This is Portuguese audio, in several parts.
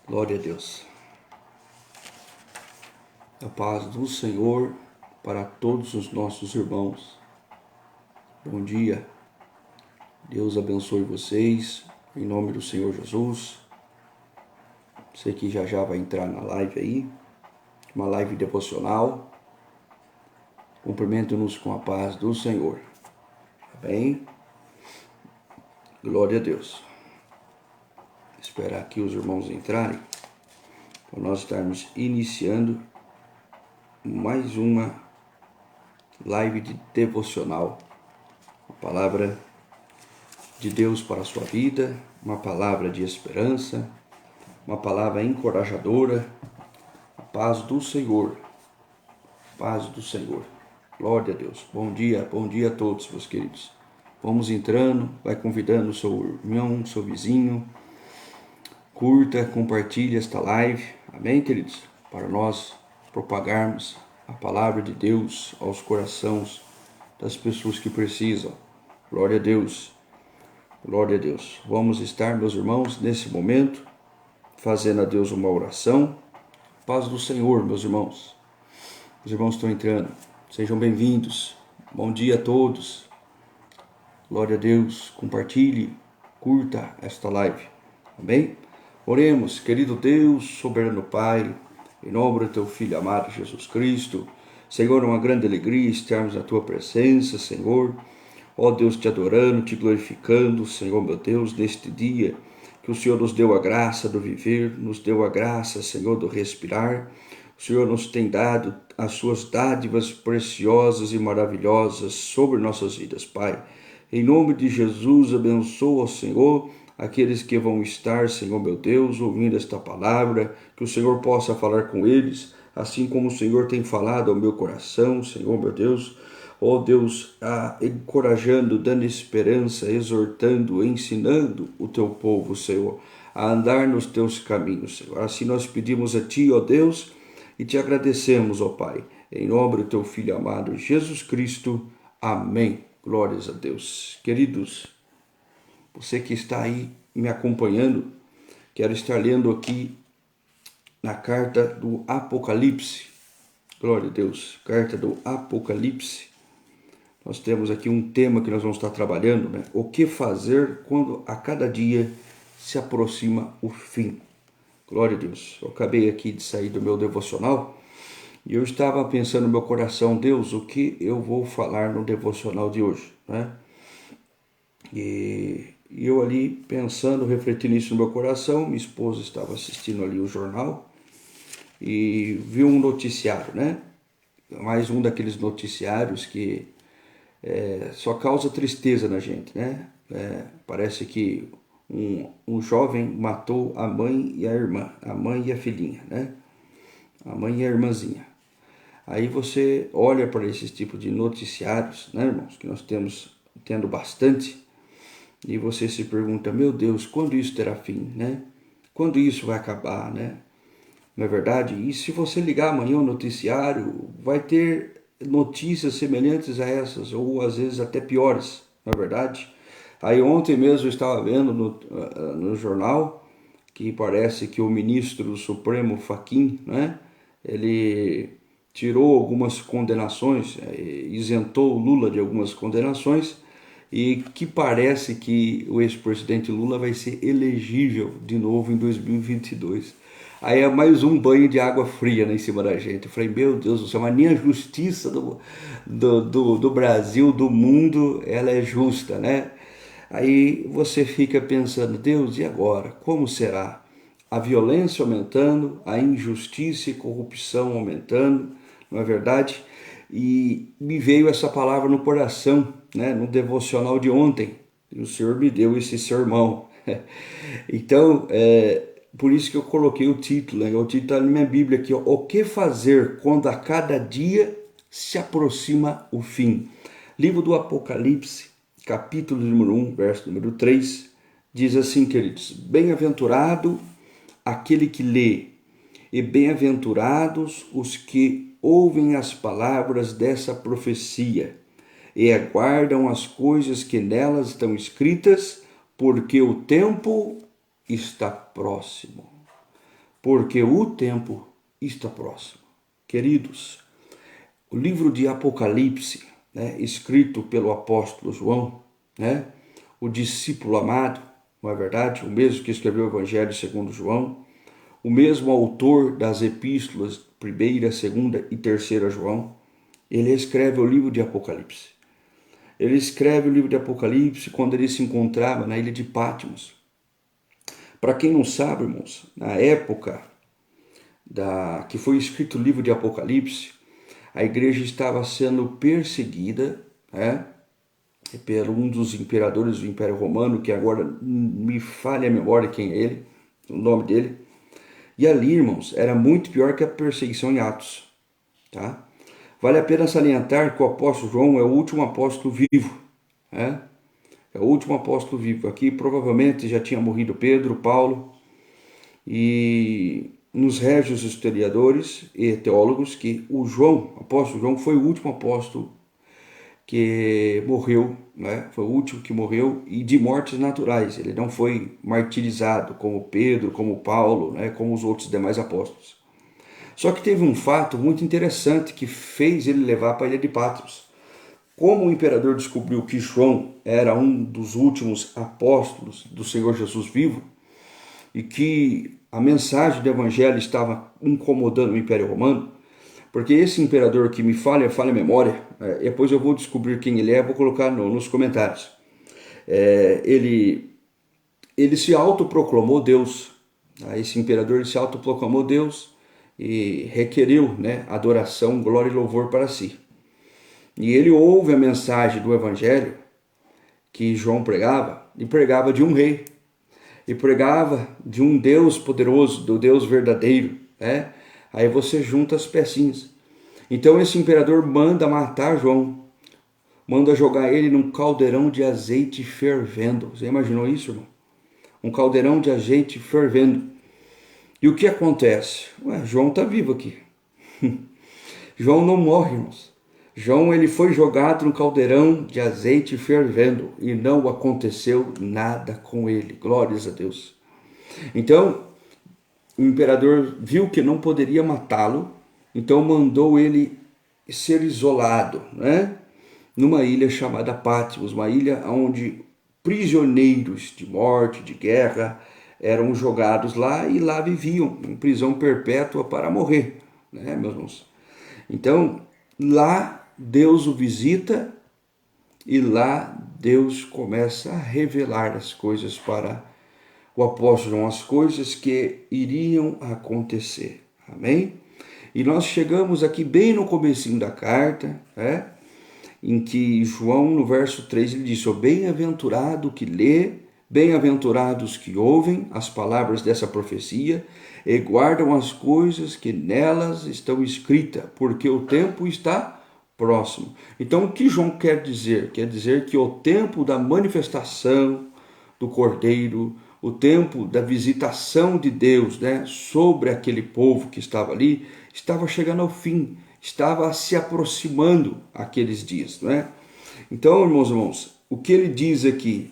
Glória a Deus. A paz do Senhor para todos os nossos irmãos. Bom dia. Deus abençoe vocês, em nome do Senhor Jesus. Você que já vai entrar na live aí, uma live devocional. Cumprimento-nos com a paz do Senhor. Amém? Glória a Deus. Esperar aqui os irmãos entrarem, para nós estarmos iniciando mais uma live de devocional. Uma palavra de Deus para a sua vida, uma palavra de esperança, uma palavra encorajadora. A paz do Senhor. Paz do Senhor. Glória a Deus. Bom dia a todos, meus queridos. Vamos entrando, vai convidando o seu irmão, seu vizinho. Curta, compartilhe esta live. Amém, queridos? Para nós propagarmos a palavra de Deus aos corações das pessoas que precisam. Glória a Deus. Glória a Deus. Vamos estar, meus irmãos, nesse momento, fazendo a Deus uma oração. Paz do Senhor, meus irmãos. Os irmãos estão entrando. Sejam bem-vindos. Bom dia a todos. Glória a Deus. Compartilhe, curta esta live. Amém? Oremos, querido Deus, soberano Pai, em nome do Teu Filho amado Jesus Cristo. Senhor, é uma grande alegria estarmos na Tua presença, Senhor. Ó Deus, te adorando, te glorificando, Senhor, meu Deus, neste dia que o Senhor nos deu a graça do viver, nos deu a graça, Senhor, do respirar. O Senhor nos tem dado as suas dádivas preciosas e maravilhosas sobre nossas vidas, Pai. Em nome de Jesus, abençoa, Senhor, aqueles que vão estar, Senhor, meu Deus, ouvindo esta palavra, que o Senhor possa falar com eles, assim como o Senhor tem falado ao meu coração, Senhor, meu Deus. Ó Deus, encorajando, dando esperança, exortando, ensinando o Teu povo, Senhor, a andar nos Teus caminhos, Senhor. Assim nós pedimos a Ti, ó Deus, e te agradecemos, ó Pai, em nome do Teu Filho amado, Jesus Cristo. Amém. Glórias a Deus. Queridos, você que está aí me acompanhando, quero estar lendo aqui na carta do Apocalipse. Glória a Deus. Carta do Apocalipse. Nós temos aqui um tema que nós vamos estar trabalhando, né? O que fazer quando a cada dia se aproxima o fim? Glória a Deus. Eu acabei aqui de sair do meu devocional e eu estava pensando no meu coração, Deus, o que eu vou falar no devocional de hoje, né? E eu ali pensando, refletindo isso no meu coração, minha esposa estava assistindo ali o jornal e viu um noticiário, né? Mais um daqueles noticiários que só causa tristeza na gente, né? Parece que um jovem matou a mãe e a irmã, a mãe e a filhinha, né? A mãe e a irmãzinha. Aí você olha para esse tipo de noticiários, né, irmãos, que nós tendo bastante, e você se pergunta, meu Deus, quando isso terá fim, né? Quando isso vai acabar, né? Não é verdade? E se você ligar amanhã o noticiário, vai ter notícias semelhantes a essas, ou às vezes até piores, não é verdade? Aí ontem mesmo eu estava vendo no jornal que parece que o ministro do Supremo, Fachin, né? Ele tirou algumas condenações, isentou o Lula de algumas condenações, e que parece que o ex-presidente Lula vai ser elegível de novo em 2022. Aí é mais um banho de água fria, né, em cima da gente. Eu falei, meu Deus do céu, mas nem a justiça do Brasil, do mundo, ela é justa, né? Aí você fica pensando, Deus, e agora? Como será? A violência aumentando, a injustiça e corrupção aumentando, não é verdade? E me veio essa palavra no coração, né, no devocional de ontem. E o Senhor me deu esse sermão. Então, por isso que eu coloquei o título, né? O título está na minha Bíblia aqui, ó, o que fazer quando a cada dia se aproxima o fim? Livro do Apocalipse, capítulo número 1, verso número 3, diz assim, queridos, bem-aventurado aquele que lê, e bem-aventurados os que ouvem as palavras dessa profecia e aguardam as coisas que nelas estão escritas, porque o tempo está próximo. Porque o tempo está próximo. Queridos, o livro de Apocalipse, escrito pelo apóstolo João, o discípulo amado, não é verdade? O mesmo que escreveu o Evangelho segundo João, o mesmo autor das epístolas 1ª, 2ª e 3ª João, ele escreve o livro de Apocalipse. Ele escreve o livro de Apocalipse quando ele se encontrava na ilha de Patmos. Para quem não sabe, irmãos, na época que foi escrito o livro de Apocalipse, a igreja estava sendo perseguida, por um dos imperadores do Império Romano, que agora me falha a memória quem é ele, o nome dele. E ali, irmãos, era muito pior que a perseguição em Atos. Tá? Vale a pena salientar que o apóstolo João é o último apóstolo vivo. É o último apóstolo vivo. Aqui provavelmente já tinha morrido Pedro, Paulo, e nos rege os historiadores e teólogos que o apóstolo João, foi o último apóstolo que morreu, foi o último que morreu, e de mortes naturais. Ele não foi martirizado como Pedro, como Paulo, como os outros demais apóstolos. Só que teve um fato muito interessante que fez ele levar para a ilha de Patmos. Como o imperador descobriu que João era um dos últimos apóstolos do Senhor Jesus vivo, e que a mensagem do evangelho estava incomodando o Império Romano, porque esse imperador que me falha a memória, depois eu vou descobrir quem ele é, vou colocar nos comentários. Ele se autoproclamou Deus. Esse imperador se autoproclamou Deus e requeriu adoração, glória e louvor para si. E ele ouve a mensagem do evangelho que João pregava, e pregava de um rei, e pregava de um Deus poderoso, do Deus verdadeiro. Aí você junta as pecinhas. Então esse imperador manda matar João, manda jogar ele num caldeirão de azeite fervendo. Você imaginou isso, irmão? Um caldeirão de azeite fervendo. E o que acontece? João está vivo aqui. João não morre, irmãos. João ele foi jogado no caldeirão de azeite fervendo e não aconteceu nada com ele. Glórias a Deus. Então, o imperador viu que não poderia matá-lo, então mandou ele ser isolado, numa ilha chamada Patmos, uma ilha onde prisioneiros de morte, de guerra, eram jogados lá e lá viviam em prisão perpétua para morrer, meus irmãos. Então, lá Deus o visita e lá Deus começa a revelar as coisas para o apóstolo João, as coisas que iriam acontecer. Amém? E nós chegamos aqui bem no comecinho da carta, em que João, no verso 3, ele diz: bem-aventurado que lê, bem-aventurados que ouvem as palavras dessa profecia e guardam as coisas que nelas estão escritas, porque o tempo está próximo. Então, o que João quer dizer? Quer dizer que o tempo da manifestação do Cordeiro, o tempo da visitação de Deus, sobre aquele povo que estava ali, estava chegando ao fim, estava se aproximando aqueles dias, Então, irmãos, o que ele diz aqui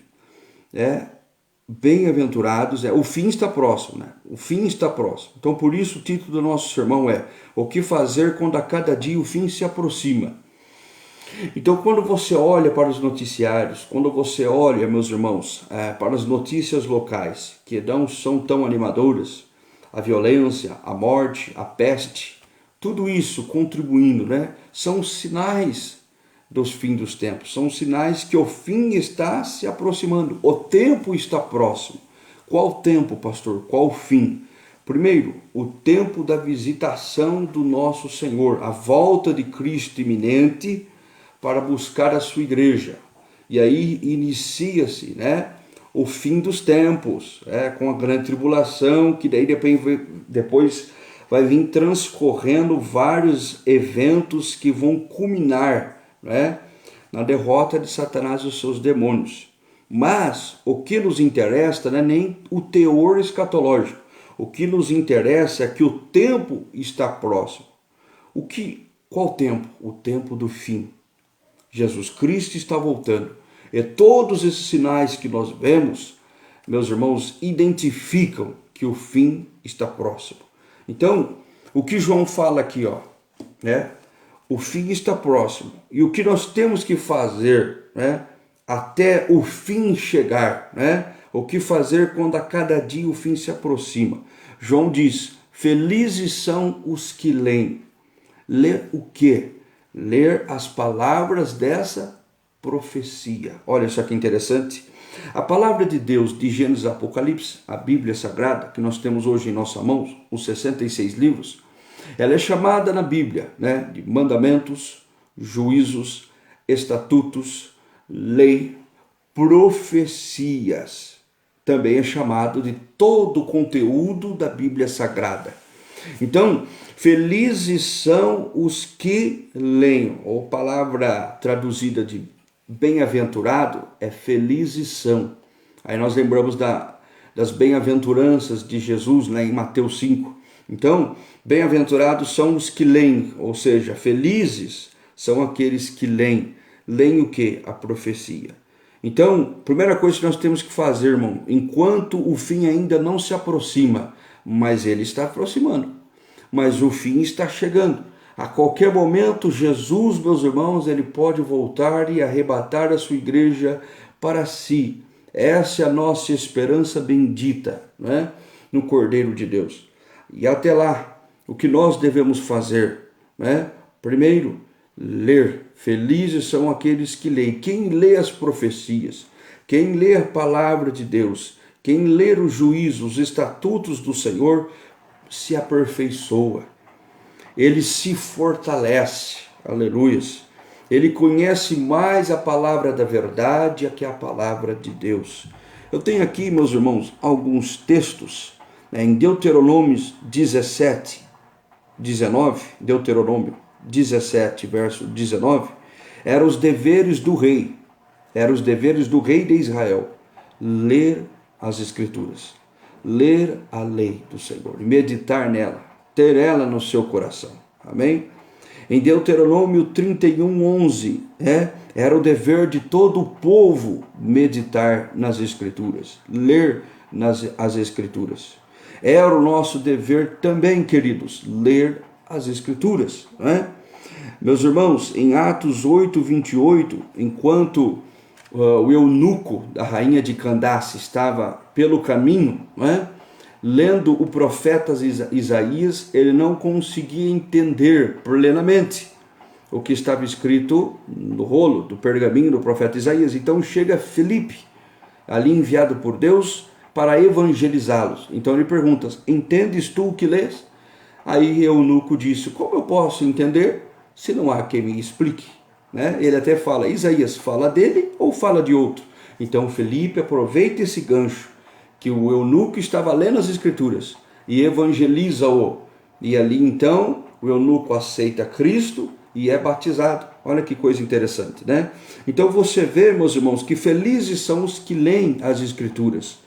bem-aventurados, o fim está próximo, O fim está próximo. Então, por isso o título do nosso sermão é: o que fazer quando a cada dia o fim se aproxima? Então, quando você olha para os noticiários, quando você olha, meus irmãos, para as notícias locais, que não são tão animadoras, a violência, a morte, a peste, tudo isso contribuindo, são sinais dos fins dos tempos, são sinais que o fim está se aproximando, o tempo está próximo. Qual tempo, pastor? Qual fim? Primeiro, o tempo da visitação do nosso Senhor, a volta de Cristo iminente para buscar a sua igreja. E aí inicia-se, o fim dos tempos, com a grande tribulação, que daí depois vai vir transcorrendo vários eventos que vão culminar, na derrota de Satanás e os seus demônios. Mas o que nos interessa não é nem o teor escatológico. O que nos interessa é que o tempo está próximo. Qual tempo? O tempo do fim. Jesus Cristo está voltando. E todos esses sinais que nós vemos, meus irmãos, identificam que o fim está próximo. Então, o que João fala aqui, ó, né? O fim está próximo. E o que nós temos que fazer, né, até o fim chegar, né? O que fazer quando a cada dia o fim se aproxima? João diz: felizes são os que leem. Ler o quê? Ler as palavras dessa profecia. Olha só que interessante. A palavra de Deus de Gênesis e Apocalipse, a Bíblia Sagrada, que nós temos hoje em nossas mãos, os 66 livros, ela é chamada na Bíblia, né, de mandamentos, juízos, estatutos, lei, profecias. Também é chamado de todo o conteúdo da Bíblia Sagrada. Então, felizes são os que leem, ou palavra traduzida de bem-aventurado é felizes são. Aí nós lembramos das bem-aventuranças de Jesus, né, em Mateus 5. Então, bem-aventurados são os que leem, ou seja, felizes são aqueles que leem. Leem o quê? A profecia. Então, primeira coisa que nós temos que fazer, irmão, enquanto o fim ainda não se aproxima, mas ele está aproximando, mas o fim está chegando. A qualquer momento, Jesus, meus irmãos, ele pode voltar e arrebatar a sua igreja para si. Essa é a nossa esperança bendita, né? No Cordeiro de Deus. E até lá, o que nós devemos fazer, né? Primeiro, ler. Felizes são aqueles que leem. Quem lê as profecias, quem lê a palavra de Deus, quem lê os juízos, os estatutos do Senhor, se aperfeiçoa. Ele se fortalece. Aleluias. Ele conhece mais a palavra da verdade que a palavra de Deus. Eu tenho aqui, meus irmãos, alguns textos, né, em Deuteronômio 17, 19, Deuteronômio 17, verso 19, eram os deveres do rei de Israel, ler as Escrituras, ler a lei do Senhor, meditar nela, ter ela no seu coração, amém? Em Deuteronômio 31, 11, era o dever de todo o povo meditar nas Escrituras, ler as Escrituras. Era o nosso dever também, queridos, ler as Escrituras, né? Meus irmãos, em Atos 8, 28, enquanto o eunuco da rainha de Candace estava pelo caminho, né, lendo o profeta Isaías, ele não conseguia entender plenamente o que estava escrito no rolo do pergaminho do profeta Isaías. Então chega Filipe, ali enviado por Deus para evangelizá-los. Então ele pergunta: entendes tu o que lês? Aí eunuco disse: como eu posso entender se não há quem me explique? Né? Ele até fala: Isaías fala dele ou fala de outro? Então Filipe aproveita esse gancho que o eunuco estava lendo as Escrituras e evangeliza-o. E ali então o eunuco aceita Cristo e é batizado. Olha que coisa interessante, né? Então você vê, meus irmãos, que felizes são os que leem as Escrituras.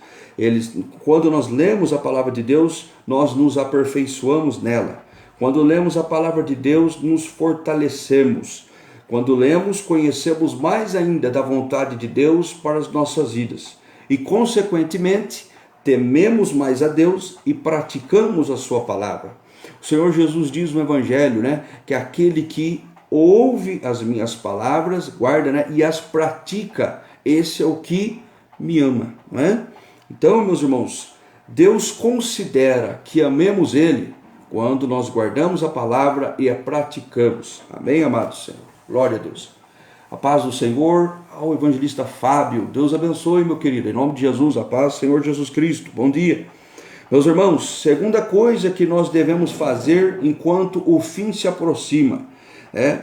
Quando nós lemos a palavra de Deus, nós nos aperfeiçoamos nela. Quando lemos a palavra de Deus, nos fortalecemos. Quando lemos, conhecemos mais ainda da vontade de Deus para as nossas vidas. E, consequentemente, tememos mais a Deus e praticamos a sua palavra. O Senhor Jesus diz no Evangelho, né, que aquele que ouve as minhas palavras, guarda, né, e as pratica, esse é o que me ama, né? Então, meus irmãos, Deus considera que amemos Ele quando nós guardamos a palavra e a praticamos. Amém, amados Senhor? Glória a Deus. A paz do Senhor ao evangelista Fábio. Deus abençoe, meu querido. Em nome de Jesus, a paz do Senhor Jesus Cristo. Bom dia. Meus irmãos, segunda coisa que nós devemos fazer enquanto o fim se aproxima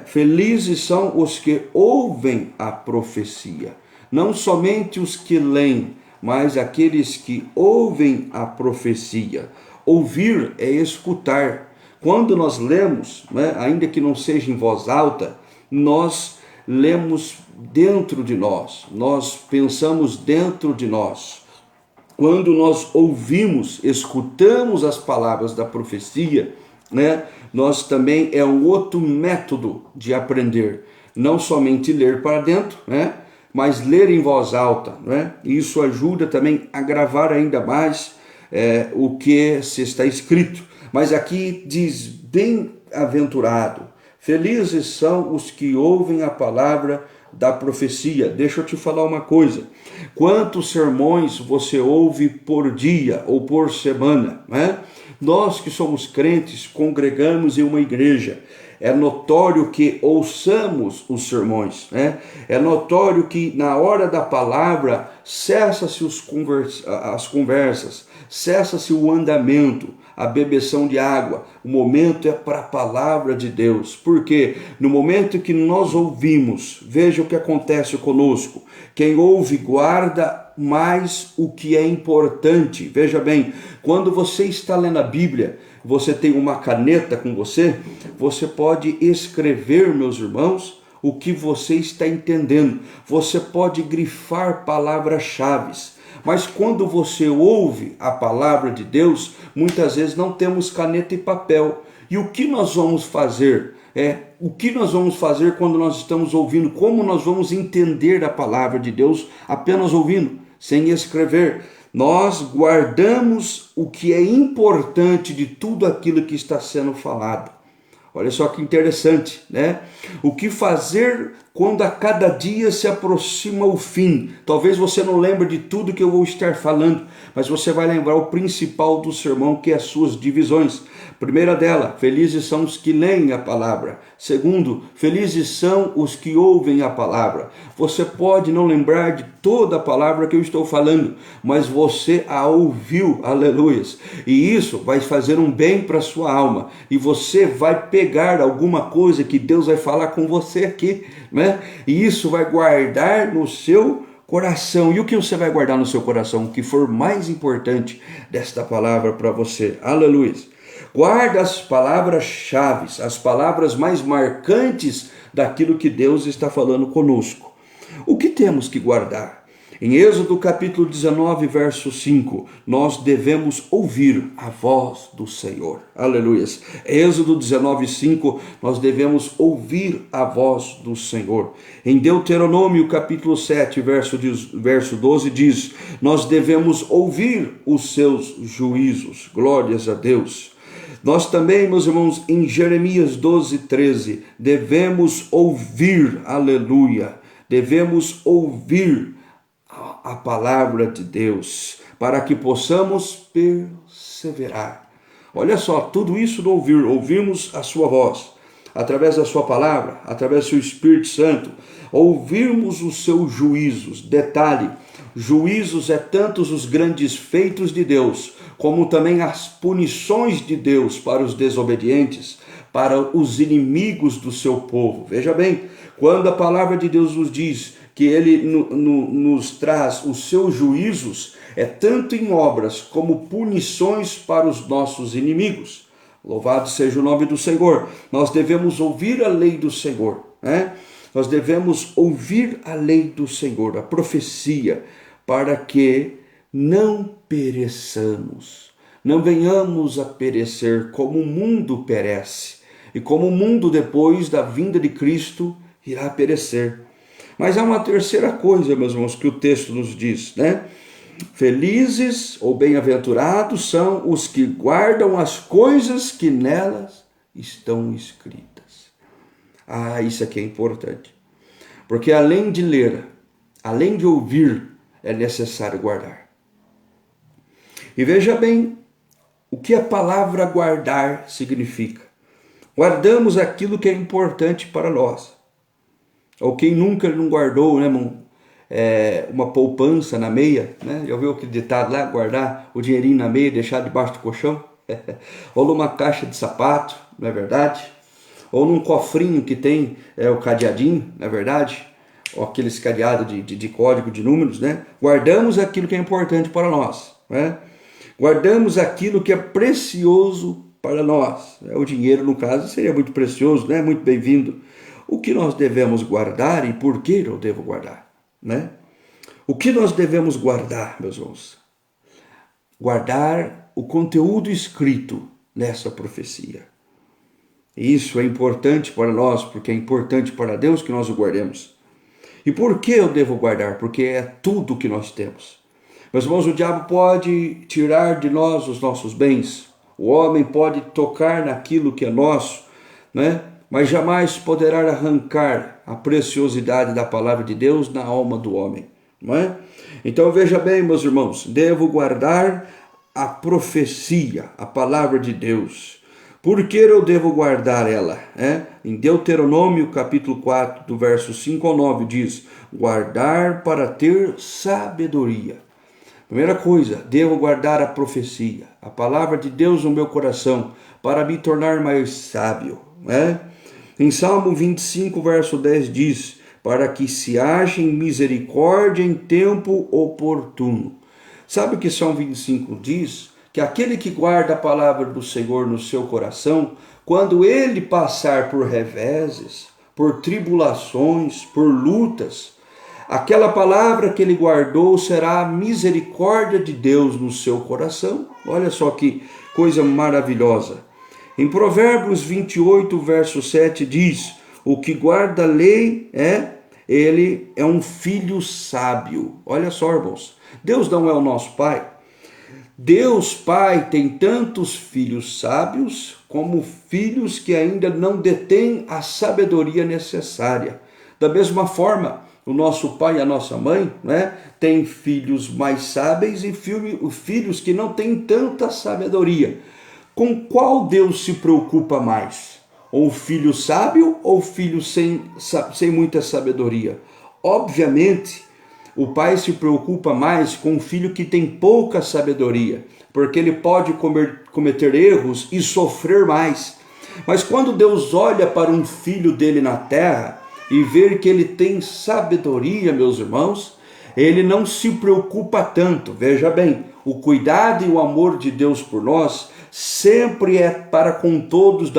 felizes são os que ouvem a profecia. Não somente os que leem, mas aqueles que ouvem a profecia. Ouvir é escutar. Quando nós lemos, né, ainda que não seja em voz alta, nós lemos dentro de nós, nós pensamos dentro de nós. Quando nós ouvimos, escutamos as palavras da profecia, né, nós também é um outro método de aprender. não somente ler para dentro, né? Mas ler em voz alta, né? Isso ajuda também a gravar ainda mais o que se está escrito. Mas aqui diz, bem-aventurado, felizes são os que ouvem a palavra da profecia. Deixa eu te falar uma coisa. Quantos sermões você ouve por dia ou por semana, né? Nós que somos crentes, congregamos em uma igreja. É notório que ouçamos os sermões, né? É notório que na hora da palavra cessa-se as conversas, cessa-se o andamento, a bebeção de água. O momento é para a palavra de Deus. Porque no momento que nós ouvimos, veja o que acontece conosco. Quem ouve guarda mais o que é importante. Veja bem, quando você está lendo a Bíblia, você tem uma caneta com você, você pode escrever, meus irmãos, o que você está entendendo. Você pode grifar palavras-chave. Mas quando você ouve a palavra de Deus, muitas vezes não temos caneta e papel. E o que nós vamos fazer? O que nós vamos fazer quando nós estamos ouvindo? Como nós vamos entender a palavra de Deus apenas ouvindo, sem escrever? Nós guardamos o que é importante de tudo aquilo que está sendo falado. Olha só que interessante, né? O que fazer quando a cada dia se aproxima o fim? Talvez você não lembre de tudo que eu vou estar falando, mas você vai lembrar o principal do sermão, que é as suas divisões. Primeira dela, felizes são os que leem a palavra. Segundo, felizes são os que ouvem a palavra. Você pode não lembrar de toda a palavra que eu estou falando, mas você a ouviu, aleluias. E isso vai fazer um bem para a sua alma. E você vai pegar alguma coisa que Deus vai falar com você aqui, né? E isso vai guardar no seu coração. E o que você vai guardar no seu coração? O que for mais importante desta palavra para você, aleluias. Guarda as palavras-chave, as palavras mais marcantes daquilo que Deus está falando conosco. O que temos que guardar? Em Êxodo capítulo 19, verso 5, nós devemos ouvir a voz do Senhor. Aleluias. Êxodo 19, 5, nós devemos ouvir a voz do Senhor. Em Deuteronômio capítulo 7, verso 12, diz, nós devemos ouvir os seus juízos. Glórias a Deus. Nós também, meus irmãos, em Jeremias 12, 13, devemos ouvir, aleluia, devemos ouvir a palavra de Deus, para que possamos perseverar. Olha só, tudo isso no ouvir, ouvirmos a sua voz, através da sua palavra, através do seu Espírito Santo, ouvirmos os seus juízos. Detalhe, juízos é tantos os grandes feitos de Deus, como também as punições de Deus para os desobedientes, para os inimigos do seu povo. Veja bem, quando a palavra de Deus nos diz que Ele nos traz os seus juízos, é tanto em obras como punições para os nossos inimigos. Louvado seja o nome do Senhor. Nós devemos ouvir a lei do Senhor, né? Nós devemos ouvir a lei do Senhor, a profecia, para que não pereçamos, não venhamos a perecer como o mundo perece, e como o mundo depois da vinda de Cristo irá perecer. Mas há uma terceira coisa, meus irmãos, que o texto nos diz, né? Felizes ou bem-aventurados são os que guardam as coisas que nelas estão escritas. Isso aqui é importante. Porque além de ler, além de ouvir, é necessário guardar. E veja bem o que a palavra guardar significa. Guardamos aquilo que é importante para nós. Ou quem nunca não guardou, né, irmão? Uma poupança na meia, né? Já ouviu aquele ditado lá, guardar o dinheirinho na meia e deixar debaixo do colchão? Ou numa caixa de sapato, não é verdade? Ou num cofrinho que tem o cadeadinho, não é verdade? Ou aqueles cadeados de código de números, né? Guardamos aquilo que é importante para nós, né? Guardamos aquilo que é precioso para nós. O dinheiro, no caso, seria muito precioso, né? Muito bem-vindo. O que nós devemos guardar e por que eu devo guardar, né? O que nós devemos guardar, meus irmãos? Guardar o conteúdo escrito nessa profecia. Isso é importante para nós, porque é importante para Deus que nós o guardemos. E por que eu devo guardar? Porque é tudo que nós temos. Meus irmãos, o diabo pode tirar de nós os nossos bens. O homem pode tocar naquilo que é nosso, né? Mas jamais poderá arrancar a preciosidade da palavra de Deus na alma do homem, não é? Então veja bem, meus irmãos, devo guardar a profecia, a palavra de Deus. Por que eu devo guardar ela? Em Deuteronômio capítulo 4, do verso 5 ao 9, diz: guardar para ter sabedoria. Primeira coisa, devo guardar a profecia, a palavra de Deus no meu coração, para me tornar mais sábio. Em Salmo 25, verso 10 diz: para que se ache misericórdia em tempo oportuno. Sabe o que Salmo 25 diz? Que aquele que guarda a palavra do Senhor no seu coração, quando ele passar por reveses, por tribulações, por lutas, aquela palavra que ele guardou será a misericórdia de Deus no seu coração. Olha só que coisa maravilhosa. Em Provérbios 28, verso 7 diz: o que guarda a lei ele é um filho sábio. Olha só, irmãos, Deus não é o nosso Pai. Deus Pai tem tantos filhos sábios como filhos que ainda não detêm a sabedoria necessária. Da mesma forma, o nosso pai e a nossa mãe, tem filhos mais sábios e filhos que não têm tanta sabedoria. Com qual Deus se preocupa mais? Ou filho sábio ou filho sem muita sabedoria? Obviamente, o pai se preocupa mais com o filho que tem pouca sabedoria, porque ele pode cometer erros e sofrer mais. Mas quando Deus olha para um filho dele na terra e ver que ele tem sabedoria, meus irmãos, ele não se preocupa tanto. Veja bem, o cuidado e o amor de Deus por nós sempre é para com todos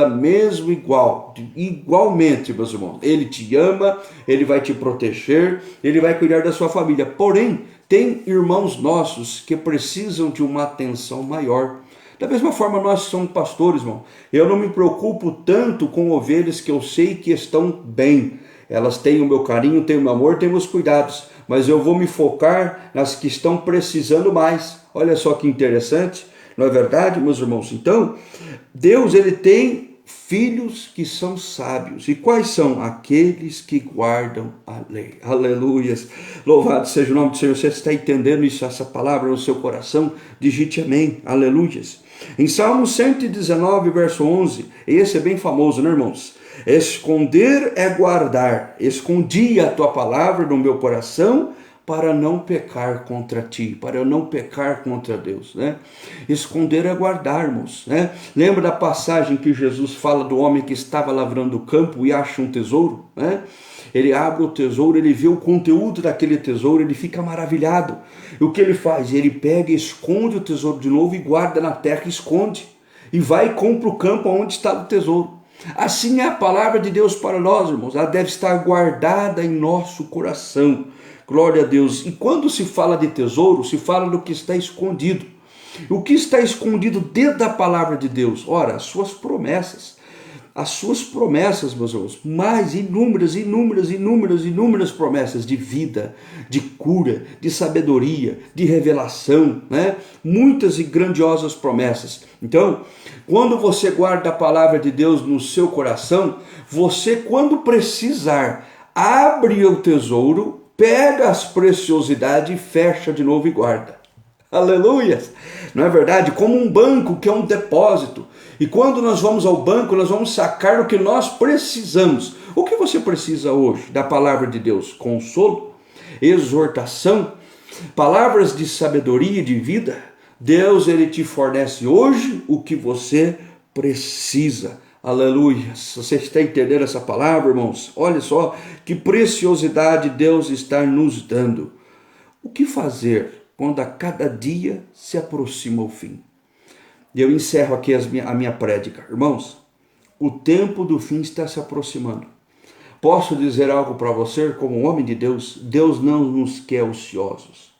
igualmente, meus irmãos. Ele te ama, ele vai te proteger, ele vai cuidar da sua família. Porém, tem irmãos nossos que precisam de uma atenção maior. Da mesma forma, nós somos pastores, irmão. Eu não me preocupo tanto com ovelhas que eu sei que estão bem. Elas têm o meu carinho, têm o meu amor, têm meus cuidados. Mas eu vou me focar nas que estão precisando mais. Olha só que interessante. Não é verdade, meus irmãos? Então, Deus, ele tem filhos que são sábios. E quais são? Aqueles que guardam a lei. Aleluias. Louvado seja o nome do Senhor. Você está entendendo isso, essa palavra no seu coração? Digite amém. Aleluias. Em Salmo 119, verso 11, esse é bem famoso, né, irmãos? Esconder é guardar. Escondi a tua palavra no meu coração para não pecar contra ti, para eu não pecar contra Deus, Esconder é guardar, irmãos, Lembra da passagem que Jesus fala do homem que estava lavrando o campo e acha um tesouro, Ele abre o tesouro, ele vê o conteúdo daquele tesouro, ele fica maravilhado. E o que ele faz? Ele pega, esconde o tesouro de novo e guarda na terra, esconde. E vai e compra o campo onde está o tesouro. Assim é a palavra de Deus para nós, irmãos. Ela deve estar guardada em nosso coração. Glória a Deus. E quando se fala de tesouro, se fala do que está escondido. O que está escondido dentro da palavra de Deus? Ora, as suas promessas. As suas promessas, meus irmãos. Mais inúmeras promessas de vida, de cura, de sabedoria, de revelação, Muitas e grandiosas promessas. Então, quando você guarda a palavra de Deus no seu coração, você, quando precisar, abre o tesouro, pega as preciosidades e fecha de novo e guarda. Aleluia! Não é verdade? Como um banco que é um depósito. E quando nós vamos ao banco, nós vamos sacar o que nós precisamos. O que você precisa hoje da palavra de Deus? Consolo, exortação, palavras de sabedoria e de vida. Deus, ele te fornece hoje o que você precisa. Aleluia. Você está entendendo essa palavra, irmãos? Olha só que preciosidade Deus está nos dando. O que fazer quando a cada dia se aproxima o fim? E eu encerro aqui a minha prédica. Irmãos, o tempo do fim está se aproximando. Posso dizer algo para você como homem de Deus? Deus não nos quer ociosos.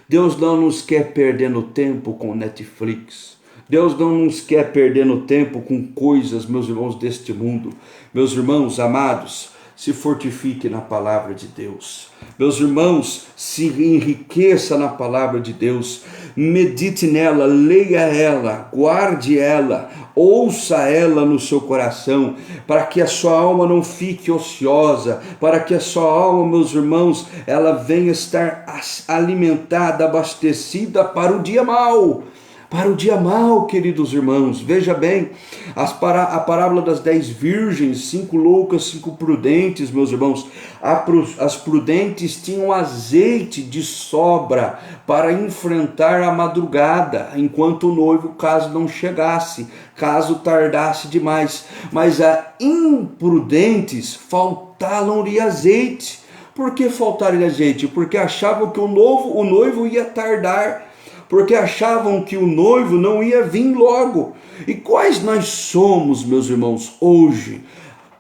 Deus não nos quer perdendo tempo com Netflix. Deus não nos quer perdendo tempo com coisas, meus irmãos, deste mundo. Meus irmãos amados, se fortifique na palavra de Deus. Meus irmãos, se enriqueça na palavra de Deus. Medite nela, leia ela, guarde ela, ouça ela no seu coração, para que a sua alma não fique ociosa, para que a sua alma, meus irmãos, ela venha estar alimentada, abastecida para o dia mau. Para o dia mau, queridos irmãos. Veja bem, a parábola das 10 virgens, 5 loucas, 5 prudentes, meus irmãos. As prudentes tinham azeite de sobra para enfrentar a madrugada, enquanto o noivo, caso não chegasse, caso tardasse demais. Mas a imprudentes faltaram-lhe azeite. Por que faltaram-lhe azeite? Porque achavam que o noivo ia tardar, porque achavam que o noivo não ia vir logo. E quais nós somos, meus irmãos, hoje?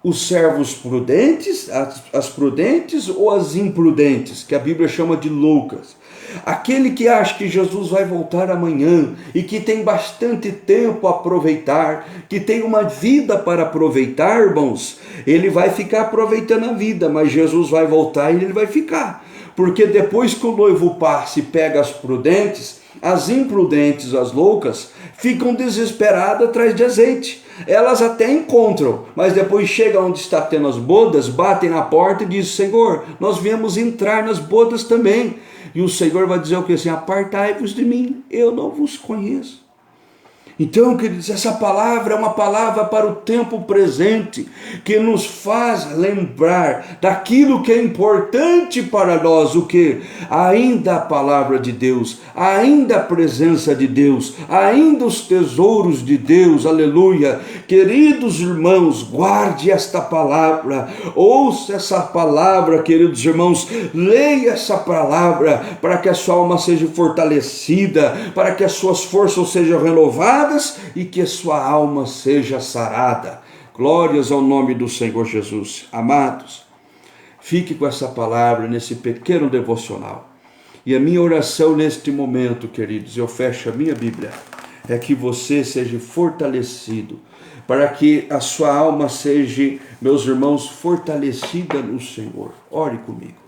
Os servos prudentes, as prudentes ou as imprudentes, que a Bíblia chama de loucas? Aquele que acha que Jesus vai voltar amanhã e que tem bastante tempo a aproveitar, que tem uma vida para aproveitar, irmãos, ele vai ficar aproveitando a vida, mas Jesus vai voltar e ele vai ficar. Porque depois que o noivo passa e pega as prudentes, as imprudentes, as loucas, ficam desesperadas atrás de azeite. Elas até encontram, mas depois chegam onde está tendo as bodas, batem na porta e dizem: Senhor, nós viemos entrar nas bodas também. E o Senhor vai dizer o que? Assim: apartai-vos de mim, eu não vos conheço. Então, queridos, essa palavra é uma palavra para o tempo presente, que nos faz lembrar daquilo que é importante para nós, o que? Ainda a palavra de Deus, ainda a presença de Deus, ainda os tesouros de Deus, aleluia. Queridos irmãos, guarde esta palavra, ouça essa palavra, queridos irmãos, leia essa palavra, para que a sua alma seja fortalecida, para que as suas forças sejam renovadas, e que a sua alma seja sarada. Glórias ao nome do Senhor Jesus. Amados, fique com essa palavra nesse pequeno devocional. E a minha oração neste momento, queridos, eu fecho a minha Bíblia, é que você seja fortalecido, para que a sua alma seja, meus irmãos, fortalecida no Senhor. Ore comigo.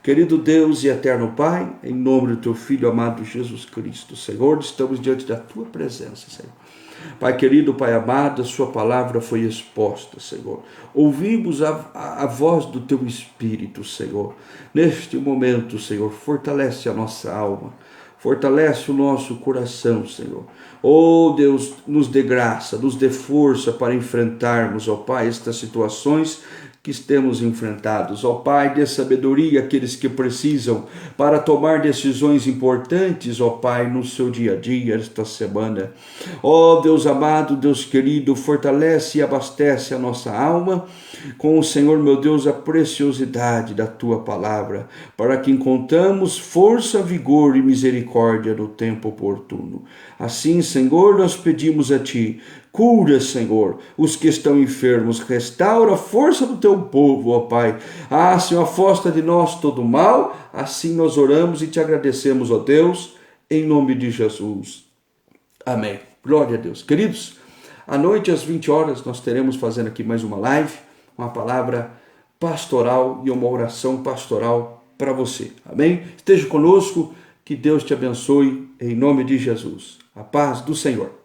Querido Deus e eterno Pai, em nome do teu Filho amado Jesus Cristo, Senhor, estamos diante da tua presença, Senhor. Pai querido, Pai amado, a sua palavra foi exposta, Senhor. Ouvimos a voz do teu Espírito, Senhor. Neste momento, Senhor, fortalece a nossa alma, fortalece o nosso coração, Senhor. Oh Deus, nos dê graça, nos dê força para enfrentarmos, ó Pai, estas situações que temos enfrentados. Ó Pai, dê sabedoria àqueles que precisam para tomar decisões importantes, ó Pai, no seu dia a dia, esta semana. Ó Deus amado, Deus querido, fortalece e abastece a nossa alma com o Senhor, meu Deus, a preciosidade da Tua palavra, para que encontramos força, vigor e misericórdia no tempo oportuno. Assim, Senhor, nós pedimos a Ti, cura, Senhor, os que estão enfermos, restaura a força do Teu povo, ó Pai. Ah, Senhor, afasta de nós todo mal. Assim nós oramos e Te agradecemos, ó Deus, em nome de Jesus. Amém. Glória a Deus. Queridos, à noite às 20 horas nós teremos fazendo aqui mais uma live, uma palavra pastoral e uma oração pastoral para você. Amém? Esteja conosco, que Deus te abençoe em nome de Jesus. A paz do Senhor.